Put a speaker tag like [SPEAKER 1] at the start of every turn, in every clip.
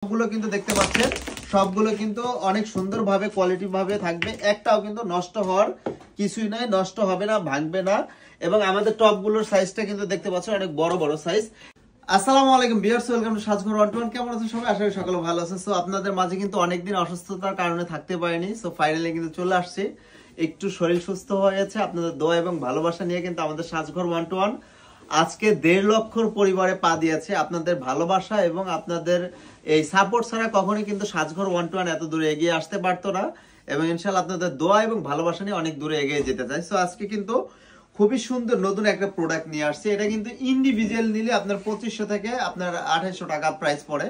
[SPEAKER 1] সবগুলো কিন্তু দেখতে পাচ্ছেন, সবগুলো কিন্তু অনেক সুন্দরভাবে কোয়ালিটি ভাবে থাকবে, একটাও কিন্তু নষ্ট হওয়ার কিছুই নাই, নষ্ট হবে না, ভাঙবে না। এবং আমাদের টপগুলোর সাইজটা কিন্তু দেখতে পাচ্ছেন অনেক বড় বড় সাইজ। আসসালামু আলাইকুম ভিউয়ার্স, ওয়েলকাম টু সাজঘর 121। কেমন আছেন সবাই? আশা করি সকলে ভালো আছেন। সো আপনাদের মাঝে কিন্তু অনেকদিন অসুস্থতার কারণে থাকতে পারিনি, সো ফাইনালি কিন্তু চলে আসছি। একটু শরীর সুস্থ হয়েছে, আপনাদের দোয়া এবং ভালোবাসা নিয়ে কিন্তু আমাদের সাজঘর 121 আজকে 1.5 লক্ষর পরিবারে পা দিয়েছে। আপনাদের ভালোবাসা এবং আপনাদের এই সাপোর্ট ছাড়া কখনোই কিন্তু সাজঘর 121 এত দূরে এগিয়ে আসতে পারতো না, এবং ইনশাআল্লাহ আপনাদের দোয়া এবং ভালোবাসা নিয়ে অনেক দূরে এগিয়ে যেতে চাই। সো আজকে কিন্তু খুবই সুন্দর নতুন একটা প্রোডাক্ট নিয়ে আসছে। এটা কিন্তু ইন্ডিভিজুয়াল নিলে আপনার 2500 থেকে আপনার 2800 টাকা প্রাইস পড়ে।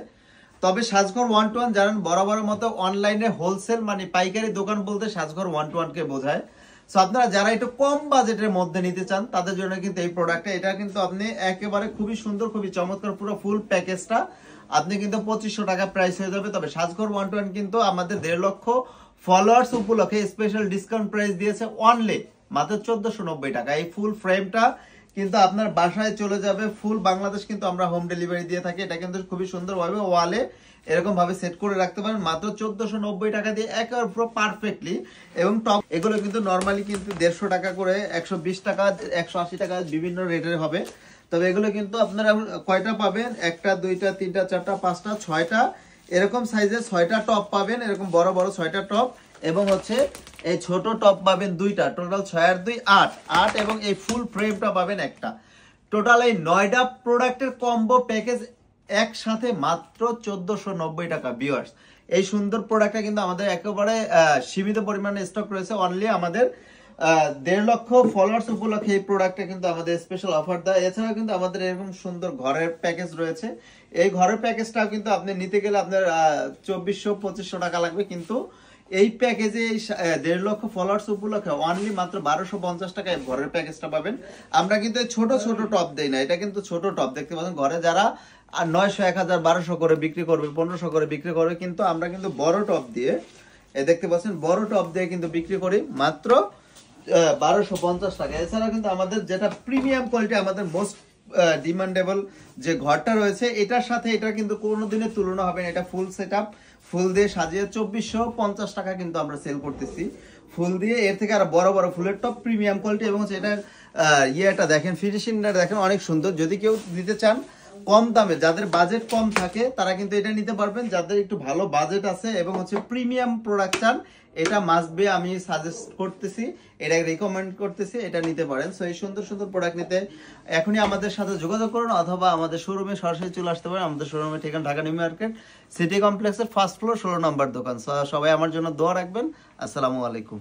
[SPEAKER 1] তবে সাজঘর 121 জানেন বরাবরের মতো অনলাইনে হোলসেল মানে পাইকারি দোকান বলতে সাজঘর 121 কে বোঝায়। সো আপনারা যারা একটু কম বাজেটের মধ্যে নিতে চান তাদের জন্য কিন্তু এই প্রোডাক্টটা, এটা কিন্তু আপনি একেবারে খুবই সুন্দর, খুবই চমৎকার, পুরো ফুল প্যাকেজটা আপনি কিন্তু 2500 টাকা প্রাইস হয়ে যাবে। তবে সাজঘর 121 কিন্তু আমাদের 1.5 লক্ষ ফলোয়ার্স উপলক্ষে স্পেশাল ডিসকাউন্ট প্রাইস দিয়েছে অনলি মাত্র 1490 টাকা। এই ফুল ফ্রেমটা কিন্তু আপনার বাসায় চলে যাবে, ফুল বাংলাদেশ কিন্তু আমরা হোম ডেলিভারি দিয়ে থাকি। এটা কিন্তু খুবই সুন্দরভাবে ওয়ালে এরকম ভাবে সেট করে রাখতে পারেন মাত্র 1490 টাকা দিয়ে, একেবারে পুরো পারফেক্টলি। এবং টপ এগুলো কিন্তু নরমালি কিন্তু 150 টাকা করে, 120 টাকা, 180 টাকা বিভিন্ন রেটের হবে। তবে এগুলো কিন্তু আপনারা কয়টা পাবেন? একটা, দুইটা, তিনটা, চারটা, পাঁচটা, ছয়টা এরকম সাইজের 6টা টপ পাবেন, এরকম বড় বড় 6টা টপ, এবং হচ্ছে এই ছোট টপ পাবেন 2টা, টোটাল 6 আর 2 8 এবং এই ফুল ফ্রেমটা পাবেন একটা। টোটাল এই 9টা প্রোডাক্টের কম্বো প্যাকেজ একসাথে মাত্র 1490 টাকা। ভিউয়ার্স, এই সুন্দর প্রোডাক্টটা কিন্তু আমাদের একেবারে সীমিত পরিমাণে স্টক রয়েছে, অনলি আমাদের 1.5 লক্ষ ফলোয়ার্স উপলক্ষে এই প্রোডাক্টটা কিন্তু আমাদের স্পেশাল অফার দেয়। এছাড়াও কিন্তু আমাদের এরকম সুন্দর ঘরের প্যাকেজ রয়েছে। এই ঘরের প্যাকেজটাও কিন্তু আপনি নিতে গেলে আপনার 2400-2500 টাকা লাগবে, কিন্তু এই প্যাকেজে 1.5 লক্ষ ফলোয়ার্স উপলক্ষে অনলি মাত্র 1250 টাকায় ঘরের প্যাকেজটা পাবেন। আমরা কিন্তু ছোট ছোট টপ দেই না, এটা কিন্তু ছোট টপ দেখতে পাচ্ছেন। ঘরে যারা 900, 1000, 1200 করে বিক্রি করবে, 1500 করে বিক্রি করবে, কিন্তু আমরা কিন্তু বড় টপ দিয়ে দেখতে পাচ্ছেন, বড় টপ দিয়ে কিন্তু বিক্রি করি মাত্র 1250 টাকা। এছাড়া কিন্তু আমাদের যেটা প্রিমিয়াম কোয়ালিটি, আমাদের মোস্ট ডিমান্ডেবল যে ঘরটা রয়েছে, এটার সাথে এটা কিন্তু কোনোদিনের তুলনা হবে না। এটা ফুল সেটআপ, ফুল দিয়ে সাজিয়ে 2450 টাকা কিন্তু আমরা সেল করতেছি ফুল দিয়ে। এর থেকে আর বড় বড় ফুলের টপ প্রিমিয়াম কোয়ালিটি, এবং এটার ইয়েটা দেখেন, ফিনিশিংটা দেখেন অনেক সুন্দর। যদি কেউ নিতে চান কম দামে, যাদের বাজেট কম থাকে তারা কিন্তু এটা নিতে পারবেন। যাদের একটু ভালো বাজেট আছে এবং হচ্ছে প্রিমিয়াম প্রোডাক্ট চান, এটা মাস্ট বি আমি সাজেস্ট করতেছি, এটা রিকমেন্ড করতেছি, এটা নিতে পারেন। সো এই সুন্দর সুন্দর প্রোডাক্ট নিতে এখনই আমাদের সাথে যোগাযোগ করুন, অথবা আমাদের শোরুমে সরাসরি চলে আসতে পারেন। আমাদের শোরুমের ঠিকানা ঢাকা নিউ মার্কেট সিটি কমপ্লেক্সের ফার্স্ট ফ্লোর 16 নম্বর দোকান। সবাই আমার জন্য দোয়া রাখবেন। আসসালামু আলাইকুম।